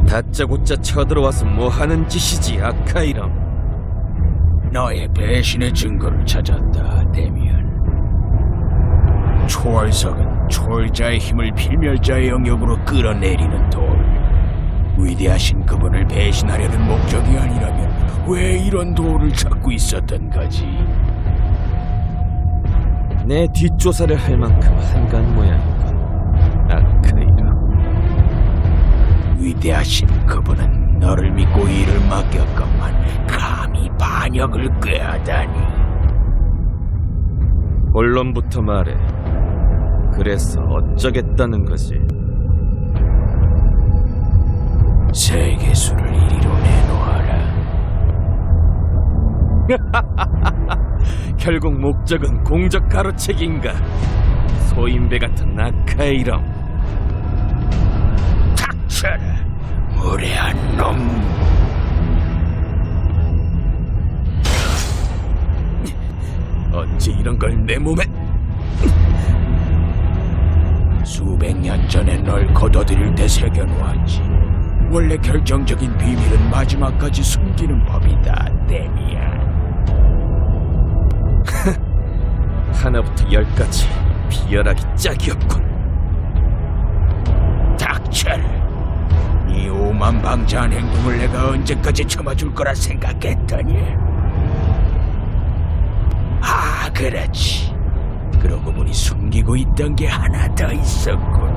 다짜고짜 쳐들어와서 뭐하는 짓이지, 아카이람. 너의 배신의 증거를 찾았다, 데미안. 초월석은 초월자의 힘을 필멸자의 영역으로 끌어내리는 돌. 위대하신 그분을 배신하려는 목적이 아니라면 왜 이런 돌을 찾고 있었던 거지? 내 뒷조사를 할 만큼 한간 모양이군, 아카이람. 위대하신 그분은 너를 믿고 일을 맡겼건만 감히 반역을 꾀하다니. 본론부터 말해. 그래서 어쩌겠다는 거지? 세계수를 이리로 내놓아라. 결국 목적은 공적 가로채기인가? 소인배 같은 아카이람. 닥쳐라, 무례한 놈. 어찌 이런 걸 내 몸에... 수백 년 전에 널 거둬들일 때 새겨놓았지. 원래 결정적인 비밀은 마지막까지 숨기는 법이다, 데미안. 하나부터 열까지 비열하기 짝이 없군. 닥쳐라. 네 오만방자한 행동을 내가 언제까지 참아줄 거라 생각했더니. 아, 그렇지. 그러고 보니 숨기고 있던 게 하나 더 있었군.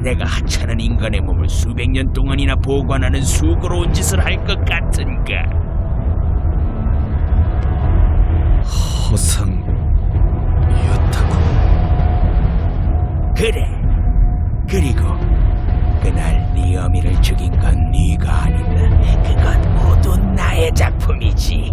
내가 하찮은 인간의 몸을 수백 년 동안이나 보관하는 수고로운 짓을 할 것 같은가? 허상이었다고? 그래. 그리고 그날 네 어미를 죽인 건 네가 아니다. 그건 모두 나의 작품이지.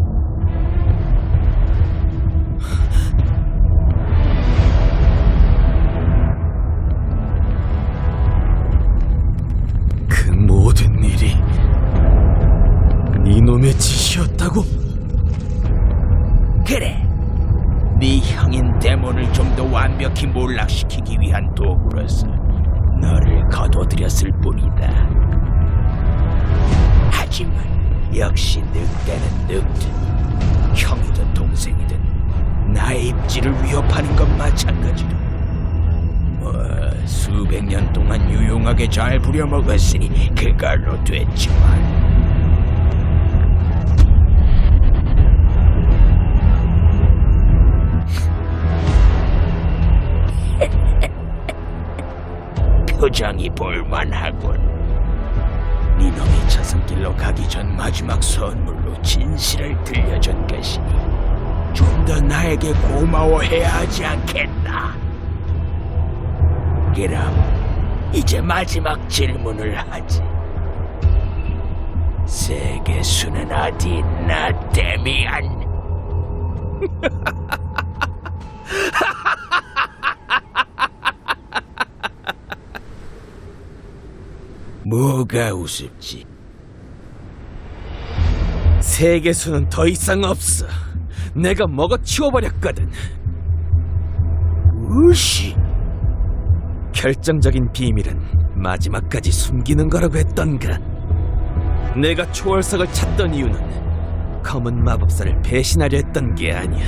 모든 일이 네놈의 짓이었다고? 그래. 네 형인 데몬을 좀 더 완벽히 몰락시키기 위한 도구로서 너를 거둬들였을 뿐이다. 하지만 역시 늑대는 늑대. 형이든 동생이든 나의 입지를 위협하는 건 마찬가지다. 수백 년 동안 유용하게 잘 부려먹었으니 그걸로 됐지만. 표정이 볼만하군. 네 놈이 저승길로 가기 전 마지막 선물로 진실을 들려준 것이니 좀 더 나에게 고마워해야 하지 않겠나? 그럼 이제 마지막 질문을 하지. 세계수는 어디 있나, 데미안? 뭐가 우습지? 세계수는 더 이상 없어. 내가 먹어치워버렸거든. 무시? 결정적인 비밀은 마지막까지 숨기는 거라고 했던가. 내가 초월석을 찾던 이유는 검은 마법사를 배신하려 했던 게 아니야.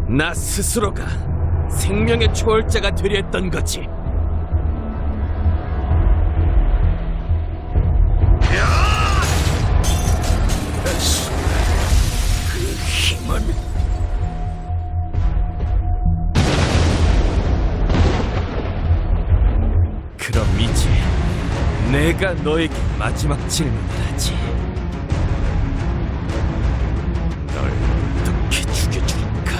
나 스스로가 생명의 초월자가 되려 했던 거지. 내가 너에게 마지막 질문을 하지. 널 어떻게 죽여줄까?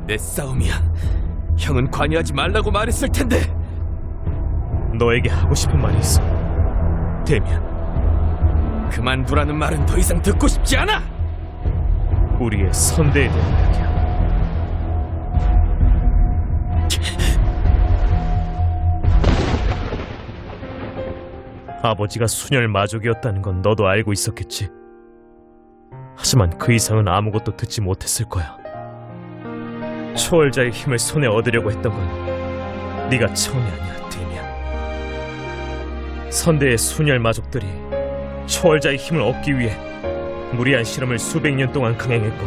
내 싸움이야. 형은 관여하지 말라고 말했을 텐데. 너에게 하고 싶은 말이 있어. 데미안, 그만두라는 말은 더 이상 듣고 싶지 않아. 우리의 선대에 대한 이야기야. 아버지가 순혈 마족이었다는 건 너도 알고 있었겠지. 하지만 그 이상은 아무것도 듣지 못했을 거야. 초월자의 힘을 손에 얻으려고 했던 건 네가 처음이 아니야, 데미안. 선대의 순혈 마족들이 초월자의 힘을 얻기 위해 무리한 실험을 수백 년 동안 강행했고,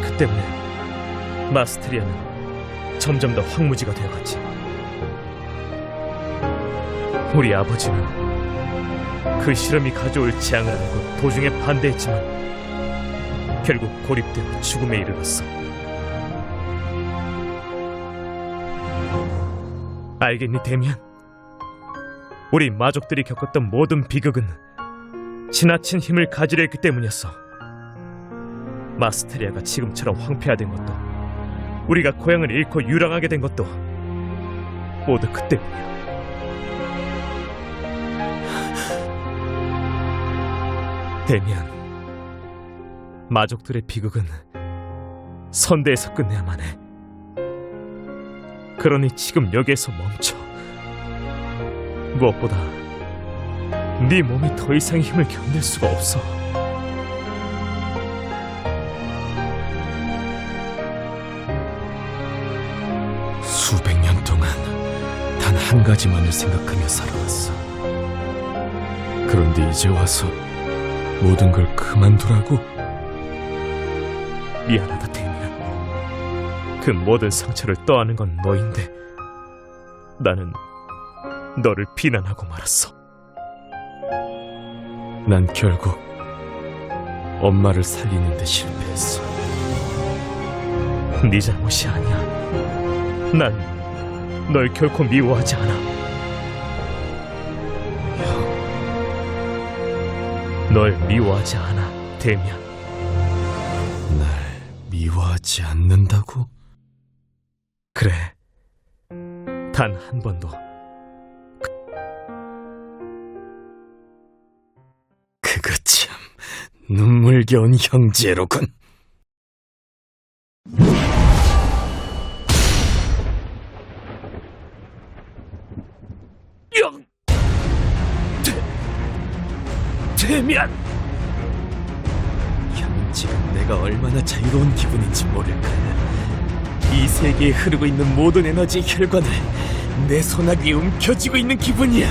그 때문에 마스테리아는 점점 더 황무지가 되어갔지. 우리 아버지는 그 실험이 가져올 재앙을 알고 도중에 반대했지만 결국 고립되고 죽음에 이르렀어. 알겠니, 데미안? 우리 마족들이 겪었던 모든 비극은 지나친 힘을 가지려 했기 때문이었어. 마스테리아가 지금처럼 황폐화된 것도, 우리가 고향을 잃고 유랑하게 된 것도 모두 그 때문이야. 데미안, 마족들의 비극은 선대에서 끝내야만 해. 그러니 지금 여기에서 멈춰. 무엇보다 네 몸이 더 이상의 힘을 견딜 수가 없어. 수백 년 동안 단 한 가지만을 생각하며 살아왔어. 그런데 이제 와서 모든 걸 그만두라고? 미안하다, 데미안. 그 모든 상처를 떠안은 건 너인데 나는 너를 비난하고 말았어. 난 결국 엄마를 살리는 데 실패했어. 네 잘못이 아니야. 난 널 결코 미워하지 않아. 널 미워하지 않아, 데미안. 날 미워하지 않는다고? 그래. 단 한 번도. 그거 참 눈물겨운 형제로군. 데미안! 형은 지금 내가 얼마나 자유로운 기분인지 모를 거야. 이 세계에 흐르고 있는 모든 에너지의 혈관을 내 손아귀에 움켜쥐고 있는 기분이야.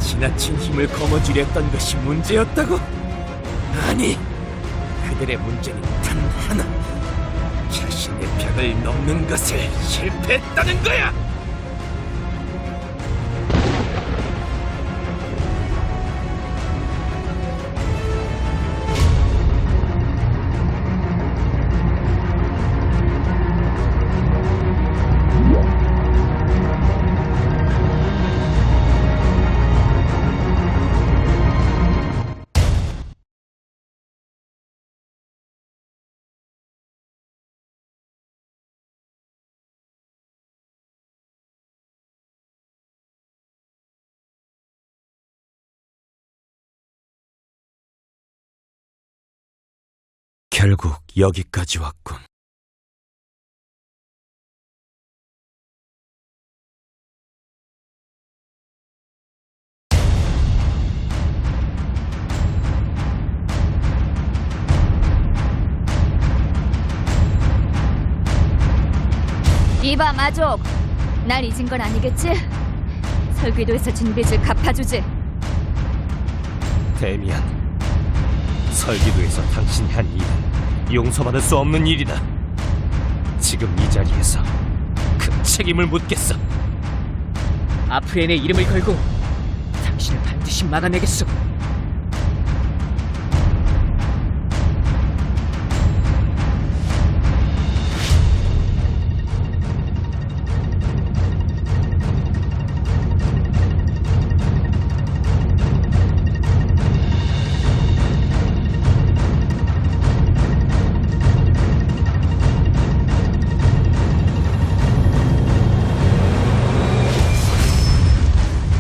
지나친 힘을 거머쥐려 했던 것이 문제였다고? 아니, 그들의 문제는 단 하나. 자신의 벽을 넘는 것을 실패했다는 거야! 결국 여기까지 왔군. 이봐 마족, 날 잊은 건 아니겠지? 설귀도에서 진 빚을 갚아주지. 데미안, 설기도에서 당신이 한 일은 용서받을 수 없는 일이다. 지금 이 자리에서 그 책임을 묻겠어. 아프엔의 이름을 걸고 당신을 반드시 막아내겠소.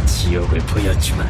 지옥을 보여주마.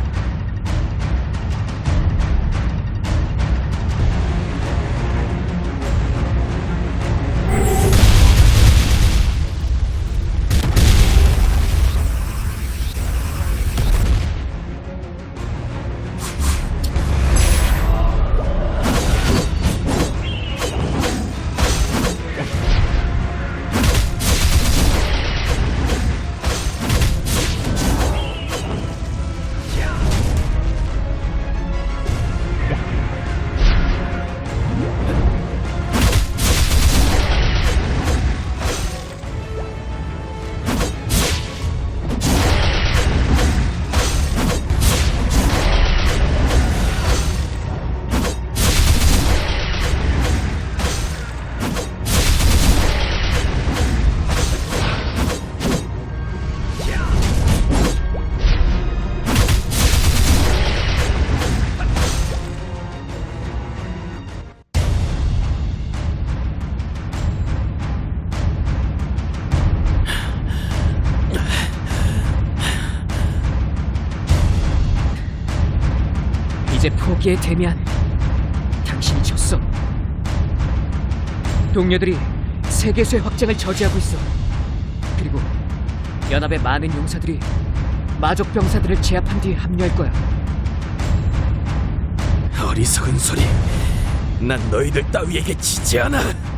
여기에 대면 당신이 졌어. 동료들이 세계수의 확장을 저지하고 있어. 그리고 연합의 많은 용사들이 마족 병사들을 제압한 뒤 합류할 거야. 어리석은 소리. 난 너희들 따위에게 지지 않아.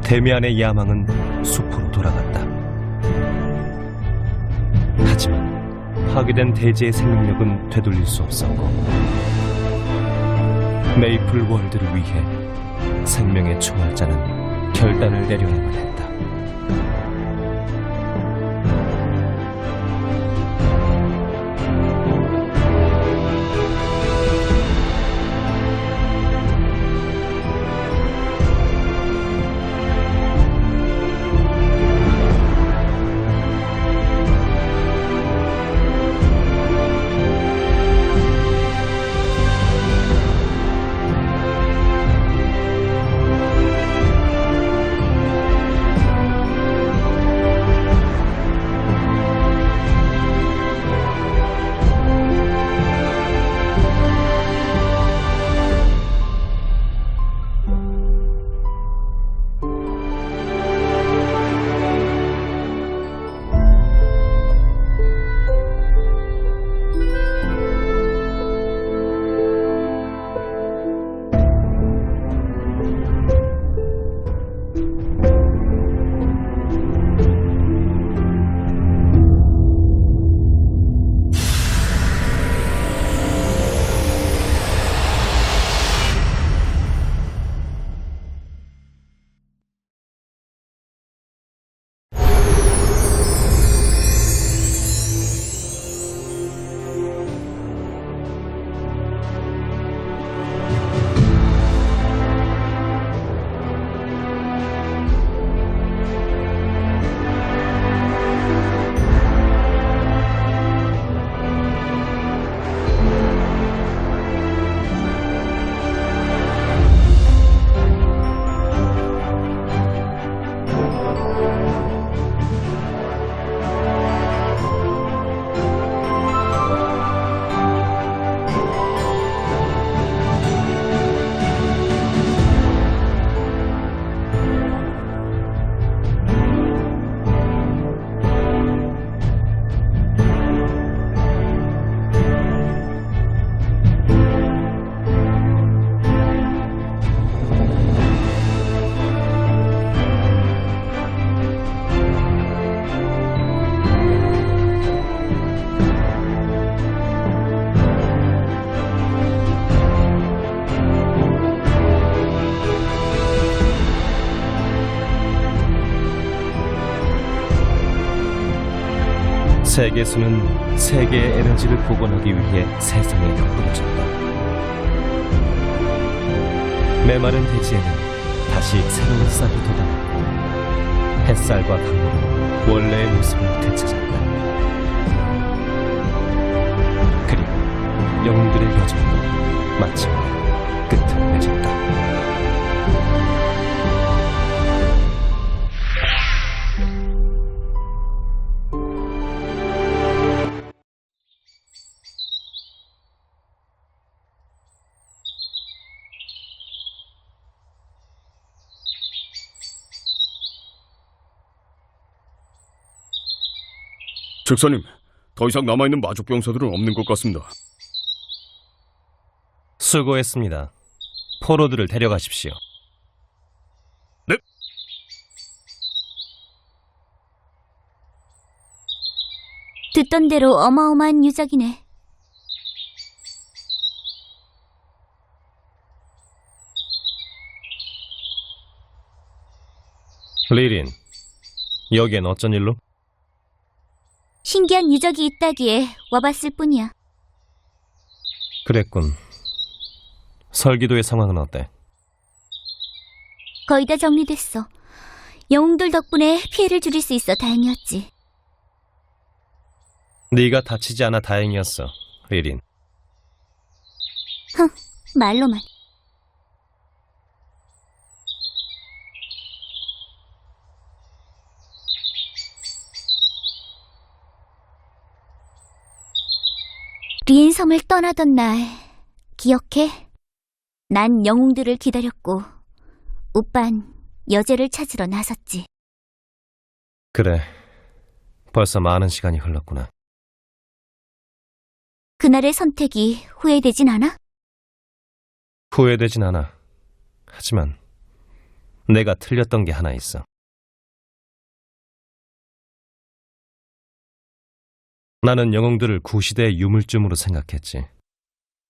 데미안의 야망은 숲으로 돌아갔다. 하지만 파괴된 대지의 생명력은 되돌릴 수 없었고 메이플 월드를 위해 생명의 초월자는 결단을 내려야만 했다. 세계수는 세계의 에너지를 복원하기 위해 세상에 흩뿌려졌다. 메마른 대지에는 다시 새로운 쌀이 돋아났고 햇살과 강물은 원래의 모습을 되찾았다. 그리고 영웅들의 여정도 마침내 끝을 맺었다. 책사님, 더 이상 남아있는 마족 병사들은 없는 것 같습니다. 수고했습니다. 포로들을 데려가십시오. 네? 듣던 대로 어마어마한 유적이네. 리린, 여기엔 어쩐 일로? 신기한 유적이 있다기에 와봤을 뿐이야. 그랬군. 설기도의 상황은 어때? 거의 다 정리됐어. 영웅들 덕분에 피해를 줄일 수 있어 다행이었지. 네가 다치지 않아 다행이었어, 리린. 흥, 말로만. 리인 섬을 떠나던 날 기억해? 난 영웅들을 기다렸고 오빤 여제를 찾으러 나섰지. 그래, 벌써 많은 시간이 흘렀구나. 그날의 선택이 후회되진 않아? 후회되진 않아. 하지만 내가 틀렸던 게 하나 있어. 나는 영웅들을 구시대의 유물쯤으로 생각했지.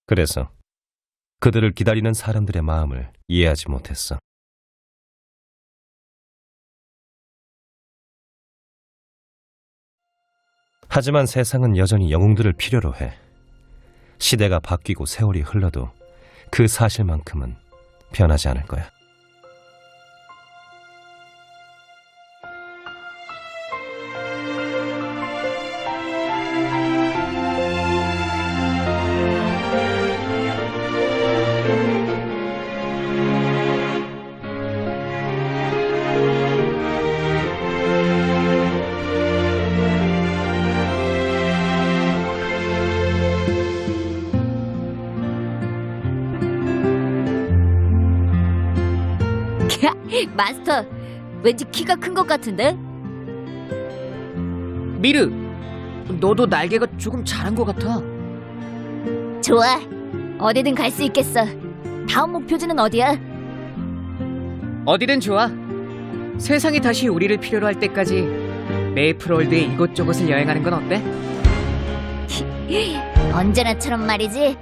그래서 그들을 기다리는 사람들의 마음을 이해하지 못했어. 하지만 세상은 여전히 영웅들을 필요로 해. 시대가 바뀌고 세월이 흘러도 그 사실만큼은 변하지 않을 거야. 마스터, 왠지 키가 큰 것 같은데? 미르, 너도 날개가 조금 자란 것 같아. 좋아, 어디든 갈 수 있겠어. 다음 목표지는 어디야? 어디든 좋아. 세상이 다시 우리를 필요로 할 때까지 메이플월드의 이곳저곳을 여행하는 건 어때? 언제나처럼 말이지.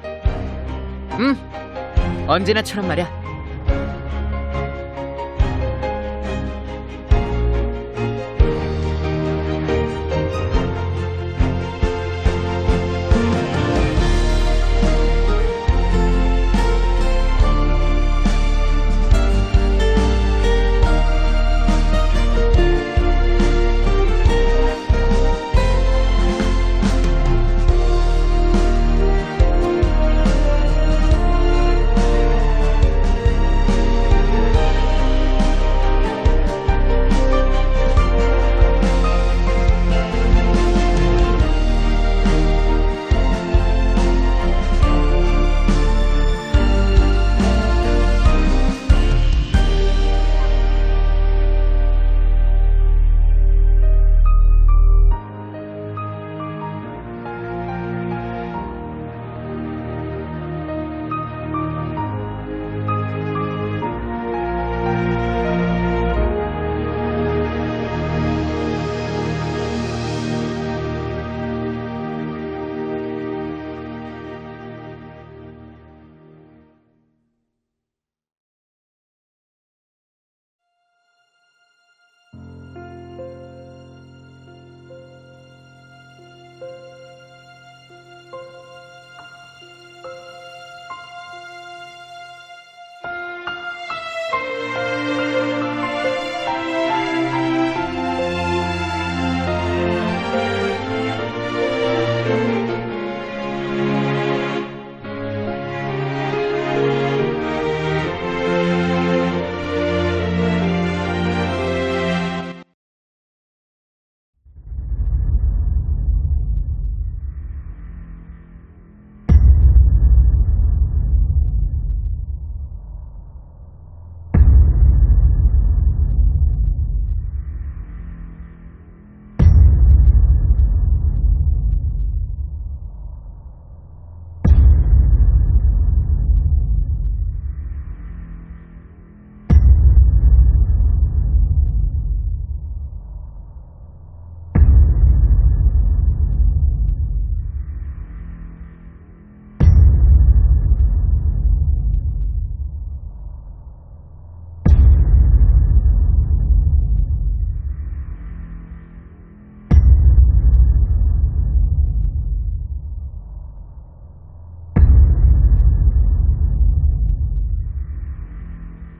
언제나처럼 말이야.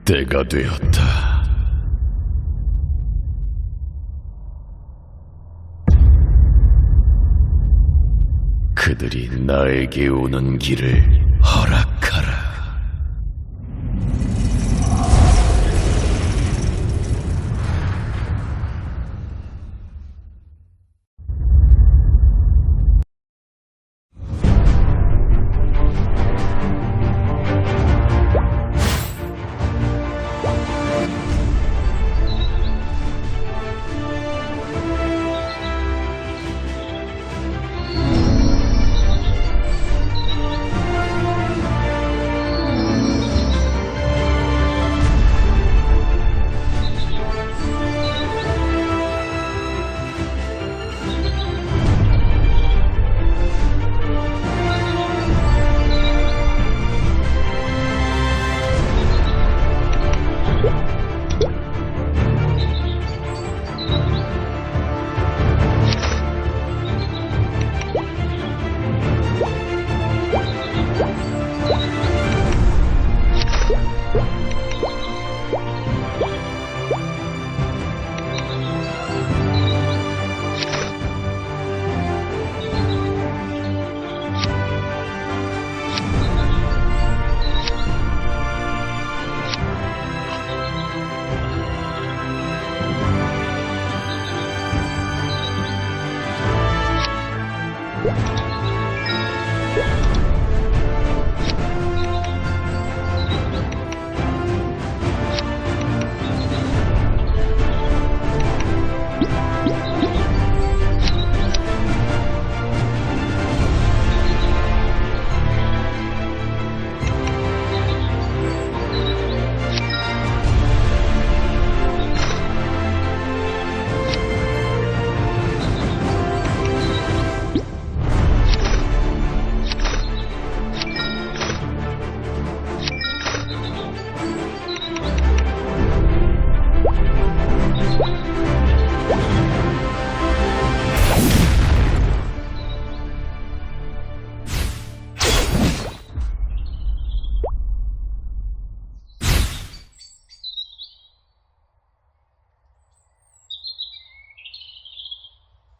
때가 되었다. 그들이 나에게 오는 길을 허락하라.